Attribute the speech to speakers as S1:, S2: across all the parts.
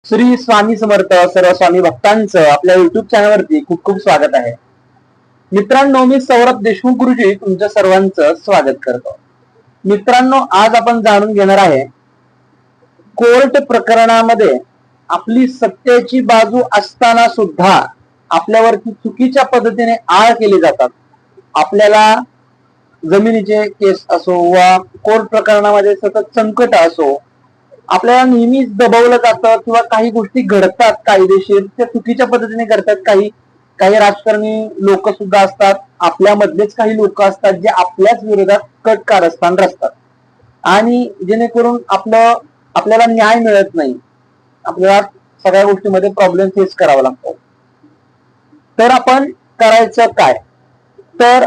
S1: श्री स्वामी समर्थ सर्व स्वामी भक्तांचं आपल्या युट्यूब चॅनलवरती खूप खूप स्वागत आहे. मित्रांनो, मी सौरभ देशमुख गुरुजी तुमच्या सर्वांचं स्वागत करतो. मित्रांनो, आज आपण जाणून घेणार आहे कोर्ट प्रकरणामध्ये आपली सत्याची बाजू असताना सुद्धा आपल्यावरती चुकीच्या पद्धतीने आळ केले जातात. आपल्याला जमिनीचे केस असो वा कोर्ट प्रकरणामध्ये सतत संकट असो, आपल्याला नेहमीच दबवलं जातं किंवा काही गोष्टी घडतात कायदेशीर त्या चुकीच्या पद्धतीने घडतात. काही काही राजकारणी लोक सुद्धा असतात, आपल्यामधलेच काही लोक असतात जे आपल्याच विरोधात कट कारस्थान रचतात आणि जेणेकरून आपल्याला न्याय मिळत नाही. आपल्याला सगळ्या गोष्टीमध्ये प्रॉब्लेम फेस करावा लागतो. तर आपण करायचं काय? तर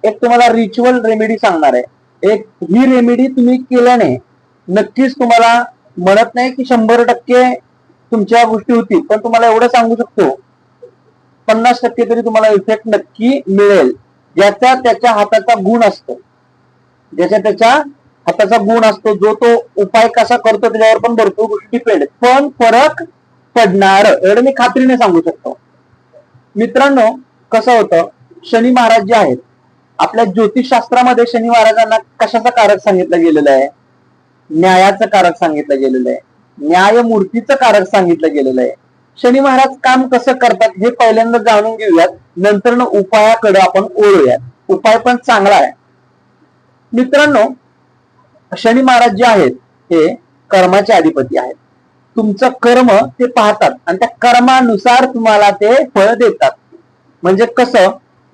S1: एक तुम्हाला रिच्युअल रेमेडी सांगणार आहे. ही रेमेडी तुम्ही केल्याने नक्कीच तुम्हाला म्हणत नाही की 100% तुमच्या गोष्टी होतील, पण तुम्हाला एवढं सांगू शकतो 50% तरी तुम्हाला इफेक्ट नक्की मिळेल. ज्याचा त्याच्या हाताचा गुण असतो, जो तो उपाय कसा करतो त्याच्यावर पण भरपूर गोष्टी डिपेंड, पण फरक पडणार एवढं मी खात्रीने सांगू शकतो. मित्रांनो, कसं होतं, शनी महाराज जे आहेत आपल्या ज्योतिषशास्त्रामध्ये शनी महाराजांना कशाचं कारक सांगितलं गेलेलं आहे? न्यायाचं कारक सांगितलं गेलेलं आहे, न्यायमूर्तीचं कारक सांगितलं गेलेलं आहे. शनी महाराज काम कसं करतात हे पहिल्यांदा जाणून घेऊयात, नंतर उपायाकडे आपण ओळूयात. उपाय पण चांगला आहे. मित्रांनो, शनी महाराज जे आहेत हे कर्माचे अधिपती आहेत. तुमचं कर्म ते पाहतात आणि त्या कर्मानुसार तुम्हाला ते फळ देतात. म्हणजे कसं,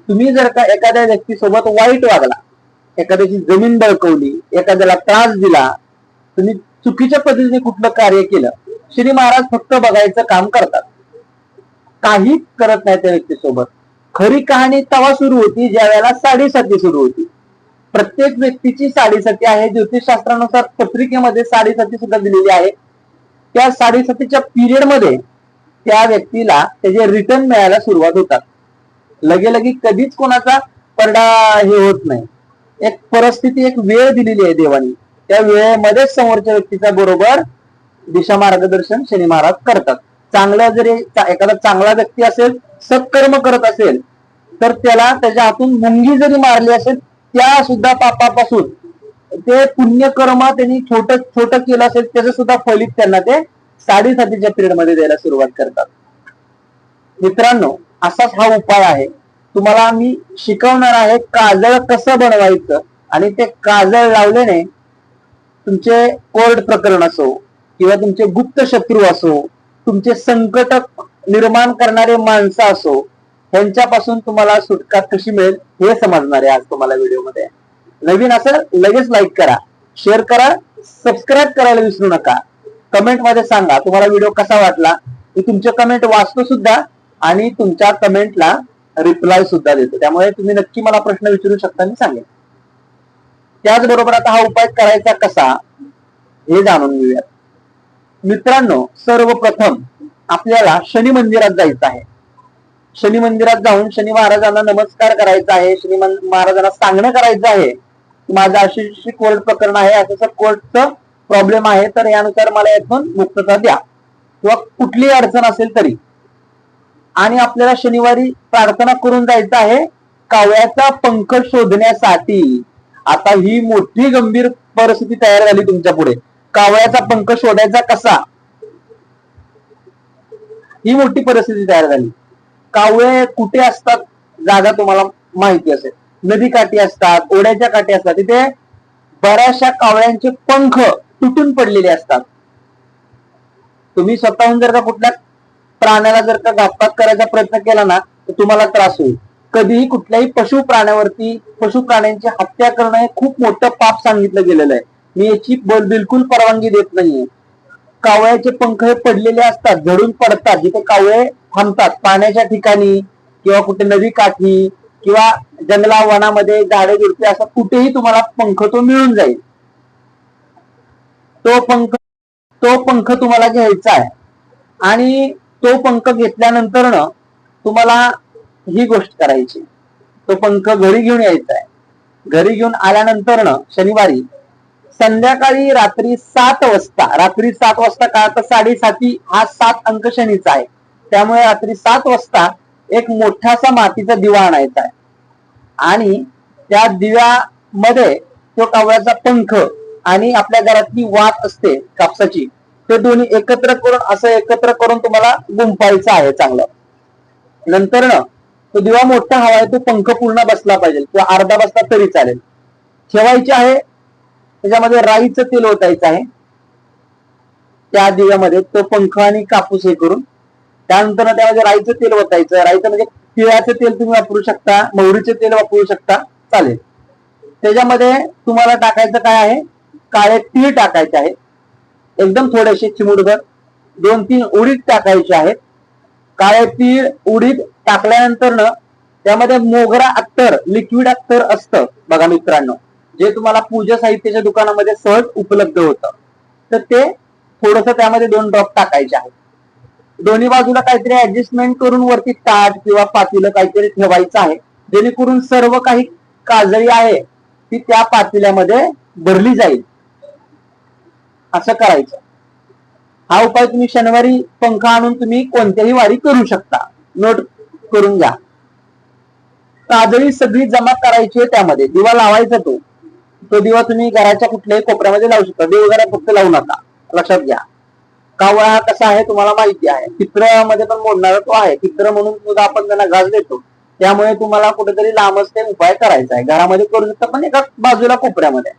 S1: तुम्ही जर का एखाद्या व्यक्तीसोबत वाईट वागला, एखाद्याची जमीन बळकवली, एखाद्याला त्रास दिला, तुम्ही चुकीच्या पद्धतीने कुठलं कार्य केलं, श्री महाराज फक्त बघायचं काम करतात, काही करत नाही त्या व्यक्तीसोबत. खरी कहाणी तेव्हा सुरू होती ज्या वेळेला साडेसाती सुरू होती. प्रत्येक व्यक्तीची साडेसाती आहे. ज्योतिषशास्त्रानुसार पत्रिकेमध्ये साडेसाती सुद्धा दिलेली आहे. त्या साडेसातीच्या पिरियड मध्ये त्या व्यक्तीला त्याचे रिटर्न मिळायला सुरुवात होतात. लगे कधीच कोणाचा परडा हे होत नाही. एक परिस्थिती, एक वेळ दिलेली आहे देवानी, त्या वेळेमध्येच समोरच्या व्यक्तीचा बरोबर दिशा मार्गदर्शन शनी महाराज करतात. चांगला जरी एखादा चांगला व्यक्ती असेल, सत्कर्म करत असेल, तर त्याला त्याच्या हातून मुंगी जरी मारली असेल, त्या सुद्धा पापापासून ते पुण्यकर्म त्यांनी छोट केलं असेल, त्याचं सुद्धा फलित त्यांना ते साडेसातीच्या पिरियड मध्ये द्यायला सुरुवात करतात. मित्रांनो, असाच हा उपाय आहे. तुम्हाला मी शिकवणार आहे काजळ कसं बनवायचं, आणि ते काजळ लावल्याने तुमचे कोर्ट प्रकरण असो किंवा तुमचे गुप्त शत्रू असो, तुमचे संकट निर्माण करणारे माणसं असो, त्यांच्यापासून तुम्हाला सुटका कशी मिळेल हे समजणार आहे आज तुम्हाला व्हिडिओमध्ये. नवीन असं लगेच लाईक करा, शेअर करा, सबस्क्राईब करायला विसरू नका. कमेंट मध्ये सांगा तुम्हाला व्हिडिओ कसा वाटला. मी तुमचे कमेंट वाचतो सुद्धा आणि तुमच्या कमेंटला रिप्लाय सुद्धा देतो. त्यामुळे तुम्ही नक्की मला प्रश्न विचारू शकता, मी सांगेन. त्याचबरोबर आता हा उपाय करायचा कसा हे जाणून घेऊयात. मित्रांनो, सर्वप्रथम आपल्याला शनी मंदिरात जायचं आहे. शनी मंदिरात जाऊन शनी महाराजांना नमस्कार करायचा आहे. शनी महाराजांना सांगणं करायचं आहे माझं अशी कोर्ट प्रकरण आहे, असं कोर्टचं प्रॉब्लेम आहे, तर यानुसार मला यातून मुक्तता द्या, किंवा कुठलीही अडचण असेल तरी. आणि आपल्याला शनिवारी प्रार्थना करून जायचं आहे कावळ्याचा पंख शोधण्यासाठी. आता ही मोठी गंभीर परिस्थिती तयार झाली तुमच्या पुढे. कावळ्याचा पंख शोधायचा कसा, ही मोठी परिस्थिती तयार झाली. कावळे कुठे असतात जागा तुम्हाला माहिती असेल. नदी काठी असतात, ओढ्याच्या काठी असतात, तिथे बऱ्याचशा कावळ्यांचे पंख तुटून पडलेले असतात. तुम्ही स्वतःहून जर का कुठल्या प्राण्याला जर का घातपात करायचा प्रयत्न केला ना, तर तुम्हाला त्रास होईल. कधीही कुठल्याही पशु प्राण्यांची हत्या करणं हे खूप मोठं पाप सांगितलं गेलेलं आहे. मी याची बिलकुल परवानगी देत नाहीये. कावळ्याचे पंख हे पडलेले असतात, झडून पडतात. जिथे कावळे थांबतात पाण्याच्या ठिकाणी किंवा कुठे नदी काठी किंवा जंगला वनामध्ये झाडे झुडपे, असं कुठेही तुम्हाला पंख तो मिळून जाईल. तो पंख तुम्हाला घ्यायचा आहे. आणि तो पंख घेतल्यानंतर तुम्हाला ही गोष्ट करायची, तो पंख घरी घेऊन यायचा आहे. घरी घेऊन आल्यानंतर शनिवारी संध्याकाळी रात्री 7 वाजता, रात्री 7 वाजता का तर 7:30 हा 7 अंक शनीचा आहे, त्यामुळे रात्री 7 वाजता एक मोठासा मातीचा दिवा आणायचा आहे आणि त्या दिव्यामध्ये तो कावळ्याचा पंख आणि आपल्या घरातली वात असते कापसाची, ते दोन्ही एकत्र करून तुम्हाला गुंपायचं आहे चांगलं. नंतर तो दिवा मोठा हवा आहे, तो पंख पूर्ण बसला पाहिजे किंवा अर्धा बसला तरी चालेल. ठेवायचे आहे, त्याच्यामध्ये राईचं तेल ओतायचं आहे त्या दिव्यामध्ये, तो पंख आणि कापूस हे करून. त्यानंतर त्यामध्ये राईचं तेल ओतायचं. राईचं म्हणजे तिळाचं तेल तुम्ही वापरू शकता, मोहरीचे तेल वापरू शकता, चालेल. त्याच्यामध्ये तुम्हाला टाकायचं काय आहे, काळे तीळ टाकायचे आहेत, एकदम थोडेसे चिमूटभर. 2-3 उडीद टाकायचे आहेत. काळे तीळ उडीद टाकल्यानंतर त्यामध्ये मोगरा अत्तर, लिक्विड अत्तर असतं बघा मित्रांनो, जे तुम्हाला पूजा साहित्याच्या दुकानामध्ये सहज उपलब्ध होतं. तर ते थोडस त्यामध्ये 2 ड्रॉप टाकायचे आहेत. दोन्ही बाजूला काहीतरी ऍडजस्टमेंट करून वरती ताट किंवा पातेलं काहीतरी ठेवायचं आहे, जेणेकरून सर्व काही काजळी आहे ती त्या पातेल्यामध्ये भरली जाईल. असं करायचं. हा उपाय तुम्ही शनिवारी पंखा आणून तुम्ही कोणत्याही वारी करू शकता. नोट करून घ्या. काजळी सगळी जमा करायची, त्यामध्ये दिवा लावायचा. तो दिवा तुम्ही घराच्या कुठल्याही कोपऱ्यामध्ये लावू शकता, देवघरात फक्त लावू नका, लक्षात घ्या. कावळा हा कसा आहे तुम्हाला माहिती आहे, पितळामध्ये पण मोडणारा तो आहे. पितळ म्हणून सुद्धा आपण त्यांना घास देतो, त्यामुळे तुम्हाला कुठेतरी लांबच ते उपाय करायचा आहे. घरामध्ये करू शकता, पण एका बाजूला कोपऱ्यामध्ये.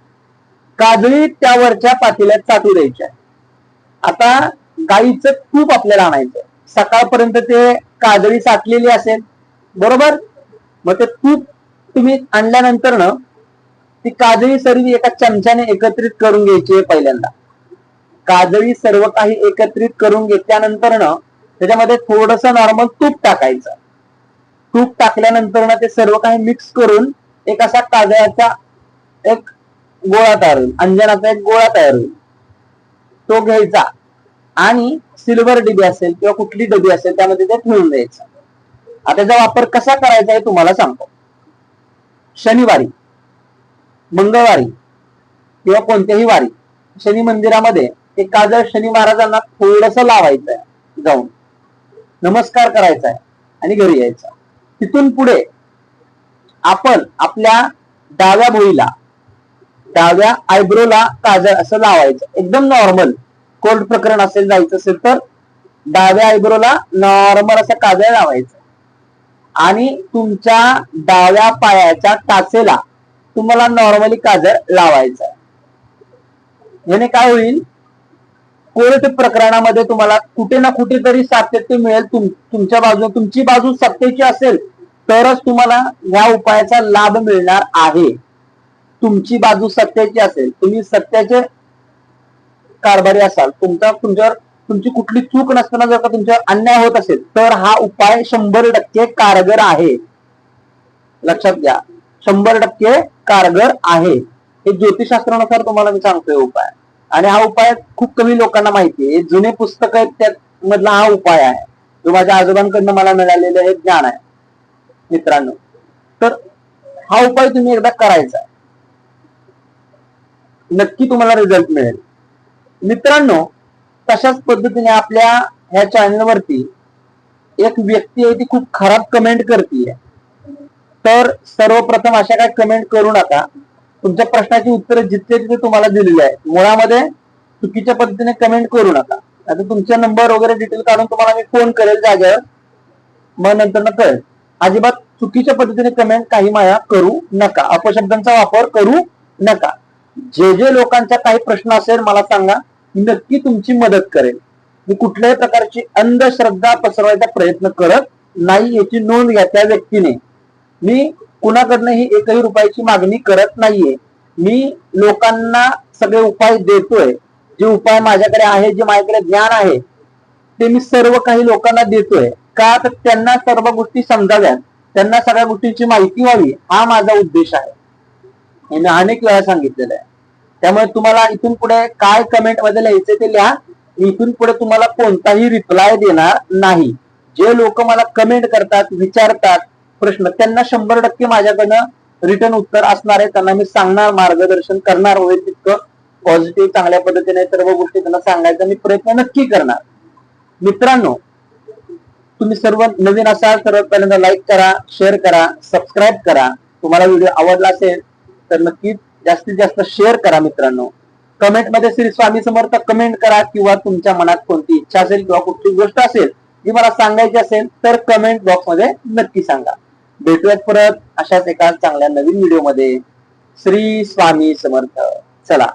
S1: काजळी त्यावरच्या पातेल्यात चाटू द्यायची आहे. आता गाईचं तूप आपल्याला आणायचं. सकाळपर्यंत ते काजळी साठलेली असेल, बरोबर. मग ते तूप तुम्ही आणल्यानंतर ती काजळी सर्व एका चमच्याने एकत्रित करून घ्यायची. पहिल्यांदा काजळी सर्व काही एकत्रित करून घेतल्यानंतर त्याच्यामध्ये थोडस नॉर्मल तूप टाकायचं. तूप टाकल्यानंतर ते सर्व काही मिक्स करून एक असा काजळाचा एक गोळा तयार होईल, अंजनाचा एक गोळा तयार होईल. तो घ्यायचा आणि सिल्वर डबी असेल किंवा कुठली डबी असेल त्यामध्ये ते ठेवून द्यायचं. आता त्याचा वापर कसा करायचा आहे तुम्हाला सांगतो. शनिवारी, मंगळवारी किंवा कोणत्याही वारी शनी मंदिरामध्ये ते काजळ शनी महाराजांना थोडस लावायचं आहे, जाऊन नमस्कार करायचा आहे आणि घरी यायचं. तिथून पुढे आपण आपल्या डाव्या भुईला, डाव्या आयब्रोला काजळ असं लावायचं. एकदम नॉर्मल. कोल्ड प्रकरण असेल, जायचं असेल तर डाव्या आयब्रोला नॉर्मल असं काजळ लावायचं आणि तुमच्या डाव्या पायाच्या टाचेला तुम्हाला नॉर्मली काजळ लावायचं. याने काय होईल, कोर्ट प्रकरणामध्ये तुम्हाला कुठे ना कुठेतरी सातत्य मिळेल. तुमच्या बाजू, तुमची बाजू सत्तेची असेल तरच तुम्हाला या उपायाचा लाभ मिळणार आहे. तुमची बाजू सत्याची असेल, तुम्ही सत्याचे कारभारी असाल, तुमची कुठली चूक नसताना जर का तुमच्यावर अन्याय होत असेल तर हा उपाय 100% कारगर आहे. लक्षात घ्या, 100% कारगर आहे. हे ज्योतिषशास्त्रानुसार तुम्हाला मी सांगतोय उपाय. आणि हा उपाय खूप कमी लोकांना माहिती आहे. जुने पुस्तक आहेत त्यात मधला हा उपाय आहे, जो माझ्या आजोबांकडनं मला मिळालेलं हे ज्ञान आहे मित्रांनो. तर हा उपाय तुम्ही एकदा करायचा, नक्की तुम्हाला रिझल्ट मिळेल मित्रांनो. तशाच पद्धतीने आपल्या ह्या चॅनलवरती एक व्यक्ती आहे, ती खूप खराब कमेंट करते. तर सर्वप्रथम अशा काय कमेंट करू नका. तुमच्या प्रश्नाची उत्तर जिथे तिथे तुम्हाला दिलेली आहे. मुळामध्ये चुकीच्या पद्धतीने कमेंट करू नका. आता तुमचा नंबर वगैरे डिटेल काढून तुम्हाला मी फोन करेल जागेवर, मग नंतर कळेल. अजिबात चुकीच्या पद्धतीने कमेंट काही माया करू नका, अपशब्दांचा वापर करू नका. जे लोकांचा काही प्रश्न असेल मला सांगा, नक्की तुमची मदत करेल. मी कुठल्याही प्रकारची अंधश्रद्धा पसरवायचा प्रयत्न करत नाही, याची नोंद घ्या त्या व्यक्तीने. मी कुणाकडनंही एकही रुपयाची मागणी करत नाहीये. मी लोकांना सगळे उपाय देतोय. जे उपाय माझ्याकडे आहे, जे माझ्याकडे ज्ञान आहे ते मी सर्व काही लोकांना देतोय. का तर त्यांना सर्व गोष्टी समजाव्यात, त्यांना सगळ्या गोष्टींची माहिती व्हावी, हा माझा उद्देश आहे. हे मी अनेक वेळा सांगितलेलं आहे. त्यामुळे तुम्हाला इथून पुढे काय कमेंट मध्ये लिहायचे ते लिहा. इथून पुढे तुम्हाला कोणताही रिप्लाय देणार नाही. जे लोक मला कमेंट करतात, विचारतात प्रश्न, त्यांना 100% माझ्याकडनं रिटर्न उत्तर असणार आहे. त्यांना मी सांगणार, मार्गदर्शन करणार होईल तितकं पॉझिटिव्ह चांगल्या पद्धतीने सर्व गोष्टी त्यांना सांगायचा मी प्रयत्न नक्की करणार. मित्रांनो, तुम्ही सर्व नवीन असाल तर पहिल्यांदा लाईक करा, शेअर करा, सबस्क्राईब करा. तुम्हाला व्हिडिओ आवडला असेल तर नक्कीच जास्तीत जास्त शेअर करा. मित्रांनो, कमेंट मध्ये श्री स्वामी समर्थ कमेंट करा, किंवा तुमच्या मनात कोणती इच्छा असेल किंवा कुठली गोष्ट असेल जी मला सांगायची असेल तर कमेंट बॉक्स मध्ये नक्की सांगा. भेटूयात परत अशाच एका चांगल्या नवीन व्हिडिओ मध्ये. श्री स्वामी समर्थ. चला.